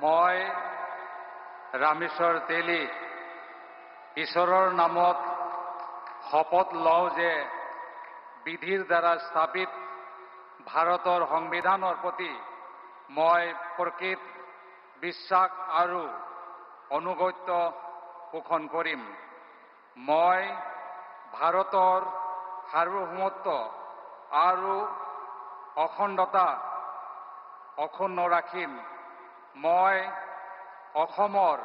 মই ৰামেশ্বৰ তেলী ঈশ্বৰৰ নামত শপত লওঁ যে বিধিৰ দ্বাৰা স্থাপিত ভাৰতৰ সংবিধানৰ প্ৰতি মই প্ৰকৃত বিশ্বাস আৰু অনুগত্য পোষণ কৰিম। মই ভাৰতৰ সাৰ্বভৌমত্ব আৰু অখণ্ডতা অক্ষুণ্ণ ৰাখিম। মই অসমৰ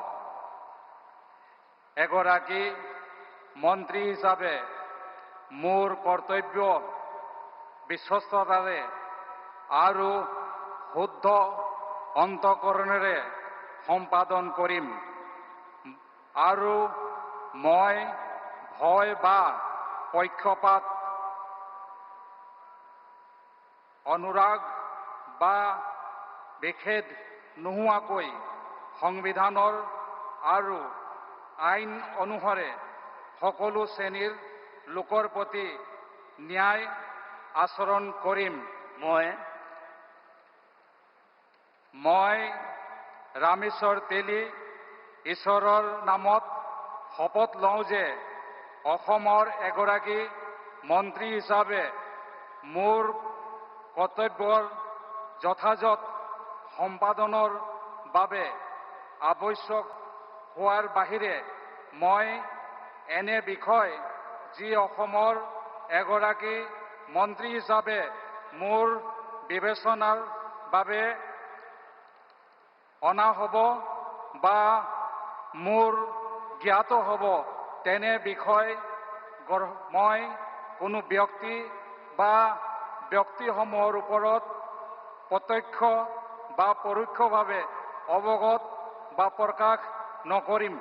এগৰাকী মন্ত্ৰী হিচাপে মোৰ কৰ্তব্য বিশ্বস্ততাৰে আৰু শুদ্ধ অন্তঃকৰণেৰে সম্পাদন কৰিম আৰু মই ভয় বা পক্ষপাত অনুৰাগ বা বিখেদ নোহোৱাকৈ সংবিধানৰ আৰু আইন অনুসাৰে সকলো শ্ৰেণীৰ লোকৰ প্ৰতি ন্যায় আচৰণ কৰিম। মই ৰামেশ্বৰ তেলী ঈশ্বৰৰ নামত শপত লওঁ যে অসমৰ এগৰাকী মন্ত্ৰী হিচাপে মোৰ কৰ্তব্যৰ যথাযথ সম্পাদনৰ বাবে আৱশ্যক হোৱাৰ বাহিৰে মই এনে বিষয় যি অসমৰ এগৰাকী মন্ত্ৰী হিচাপে মোৰ বিবেচনাৰ বাবে অনা হ'ব বা মোৰ জ্ঞাত হ'ব তেনে বিষয় মই কোনো ব্যক্তি বা ব্যক্তিসমূহৰ ওপৰত প্ৰত্যক্ষ বা পৰোক্ষভাৱে অৱগত বা প্ৰকাশ নকৰিম।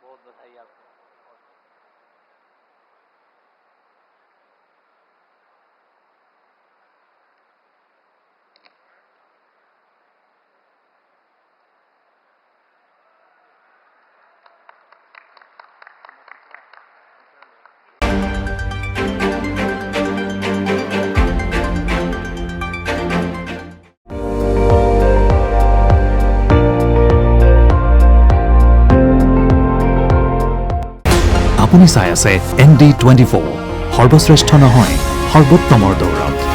बहुत बधाई आपको। আপুনি চাই আছে ND24 সৰ্বশ্ৰেষ্ঠ নহয় সৰ্বোত্তমৰ দৌৰত।